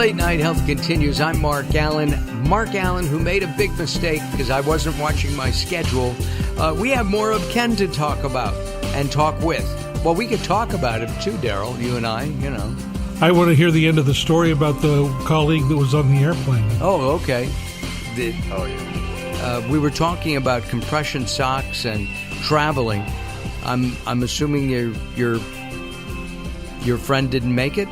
Late Night Health continues. I'm Mark Alyn. Mark Alyn, who made a big mistake because I wasn't watching my schedule. We have more of Ken to talk about and talk with. Well, we could talk about him too, Daryl, you and I, you know. I want to hear the end of the story about the colleague that was on the airplane. Oh, okay. We were talking about compression socks and traveling. I'm assuming your friend didn't make it?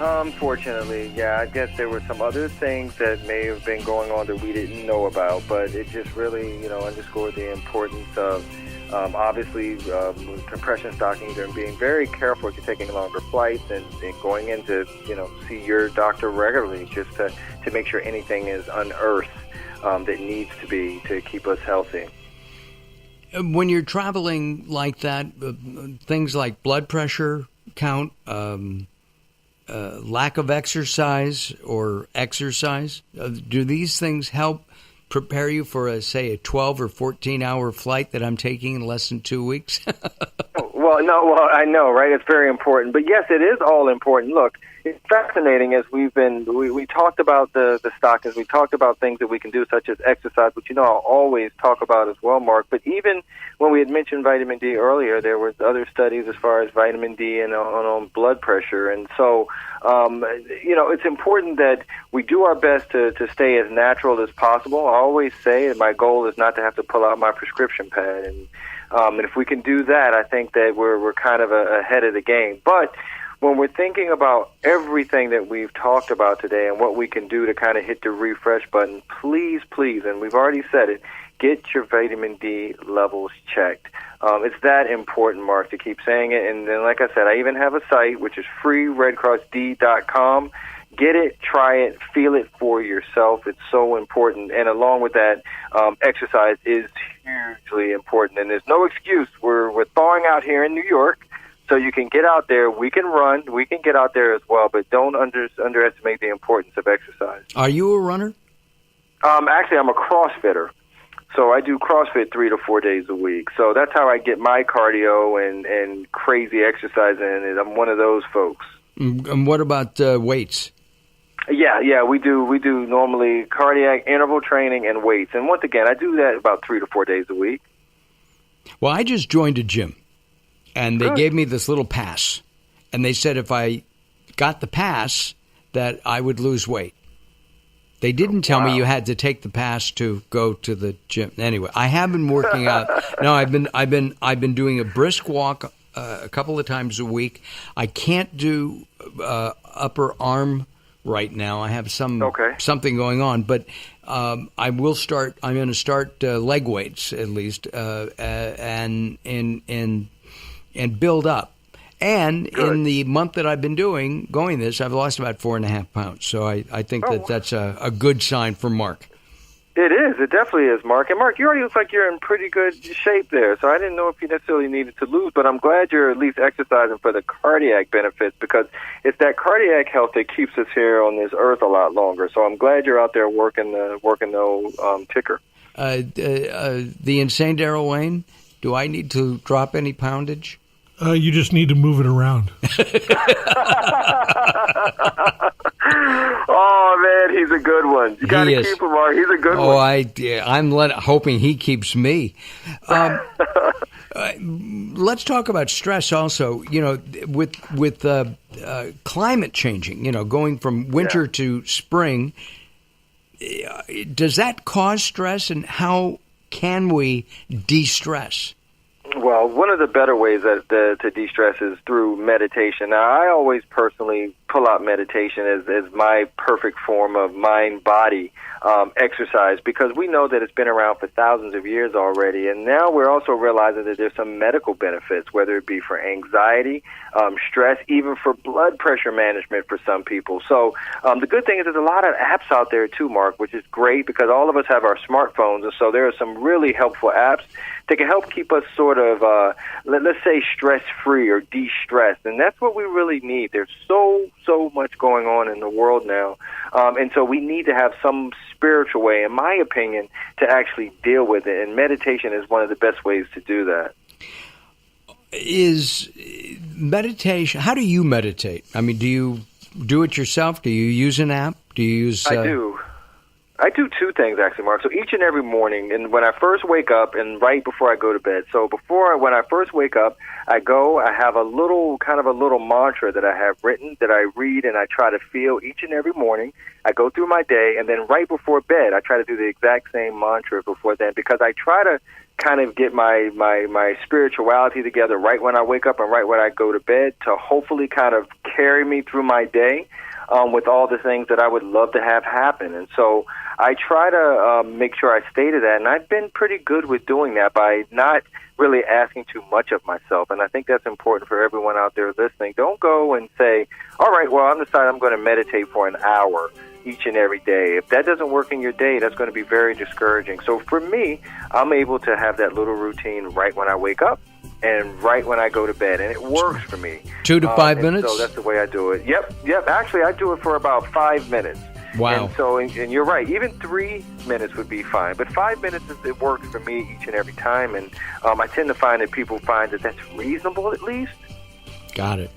Unfortunately, yeah. I guess there were some other things that may have been going on that we didn't know about, but it just really, underscored the importance of obviously compression stockings and being very careful if you're taking longer flights and going in to, see your doctor regularly just to make sure anything is unearthed that needs to be to keep us healthy. When you're traveling like that, things like blood pressure count, lack of exercise or exercise, do these things help prepare you for, a 12 or 14-hour flight that I'm taking in less than 2 weeks? Well, I know, right? It's very important. But yes, it is all important. Look, it's fascinating as we talked about the stockings, we talked about things that we can do such as exercise, which I'll always talk about as well, Mark. But even when we had mentioned vitamin D earlier, there was other studies as far as vitamin D and on blood pressure. And so, it's important that we do our best to stay as natural as possible. I always say that my goal is not to have to pull out my prescription pad. And if we can do that, I think that we're kind of ahead of the game. But when we're thinking about everything that we've talked about today and what we can do to kind of hit the refresh button, please, and we've already said it, get your vitamin D levels checked. It's that important, Mark, to keep saying it. And then, like I said, I even have a site, which is free, redcrossd.com. Get it, try it, feel it for yourself. It's so important. And along with that, exercise is hugely important. And there's no excuse. We're thawing out here in New York. So you can get out there, we can run, we can get out there as well, but don't underestimate the importance of exercise. Are you a runner? Actually, I'm a CrossFitter. So I do CrossFit 3 to 4 days a week. So that's how I get my cardio and crazy exercise in it. I'm one of those folks. And what about weights? Yeah, we do normally cardiac interval training and weights. And once again, I do that about 3 to 4 days a week. Well, I just joined a gym. And they Good. gave me this little pass. And they said if I got the pass, that I would lose weight. They didn't tell me you had to take the pass to go to the gym. Anyway, I have been working out. No, I've been doing a brisk walk a couple of times a week. I can't do upper arm right now. I have something going on, but I will start. I'm going to start leg weights at least, and build up. And in the month that I've been going this, I've lost about 4.5 pounds. So I think that's a good sign for Mark. It is. It definitely is, Mark. And Mark, you already look like you're in pretty good shape there. So I didn't know if you necessarily needed to lose, but I'm glad you're at least exercising for the cardiac benefits, because it's that cardiac health that keeps us here on this earth a lot longer. So I'm glad you're out there working the old ticker. The insane Daryl Wayne, do I need to drop any poundage? You just need to move it around. Oh, man, he's a good one. You got to keep him, Mark. He's a good one. I'm hoping he keeps me. Let's talk about stress also. With climate changing, going from winter to spring, does that cause stress, and how can we de-stress? Well, one of the better ways to de-stress is through meditation. Now, I always personally pull out meditation as my perfect form of mind-body exercise, because we know that it's been around for thousands of years already, and now we're also realizing that there's some medical benefits, whether it be for anxiety, stress, even for blood pressure management for some people. So the good thing is there's a lot of apps out there too, Mark, which is great because all of us have our smartphones, and so there are some really helpful apps that can help keep us sort of, let's say, stress-free or de-stressed. And that's what we really need. There's so much going on in the world now. And so we need to have some spiritual way, in my opinion, to actually deal with it. And meditation is one of the best ways to do that. Is meditation, how do you meditate? I mean, do you do it yourself? Do you use an app? Do you use? I do. I do two things, actually, Mark. So each and every morning, and when I first wake up and right before I go to bed. So when I first wake up, I have a little mantra that I have written that I read and I try to feel each and every morning. I go through my day, and then right before bed, I try to do the exact same mantra before then, because I try to kind of get my spirituality together right when I wake up and right when I go to bed to hopefully kind of carry me through my day with all the things that I would love to have happen. And so I try to make sure I stay to that, and I've been pretty good with doing that by not really asking too much of myself. And I think that's important for everyone out there listening. Don't go and say, all right, well, on the side, I'm going to meditate for an hour each and every day. If that doesn't work in your day, that's going to be very discouraging. So for me, I'm able to have that little routine right when I wake up and right when I go to bed, and it works for me. 2 to 5 minutes? So that's the way I do it. Yep. Actually, I do it for about 5 minutes. Wow. And so, and you're right, even 3 minutes would be fine. But 5 minutes, it works for me each and every time. And I tend to find that people find that that's reasonable, at least. Got it.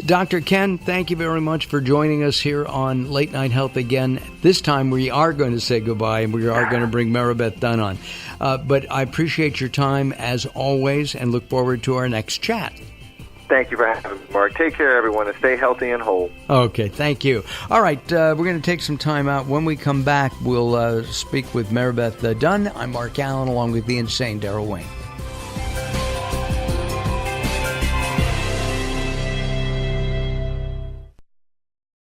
Dr. Ken, thank you very much for joining us here on Late Night Health again. This time we are going to say goodbye, and we are going to bring Maribeth Dunn on. But I appreciate your time, as always, and look forward to our next chat. Thank you for having me, Mark. Take care, everyone, and stay healthy and whole. Okay, thank you. All right, we're going to take some time out. When we come back, we'll speak with Maribeth Dunn. I'm Mark Allen, along with the insane Daryl Wayne.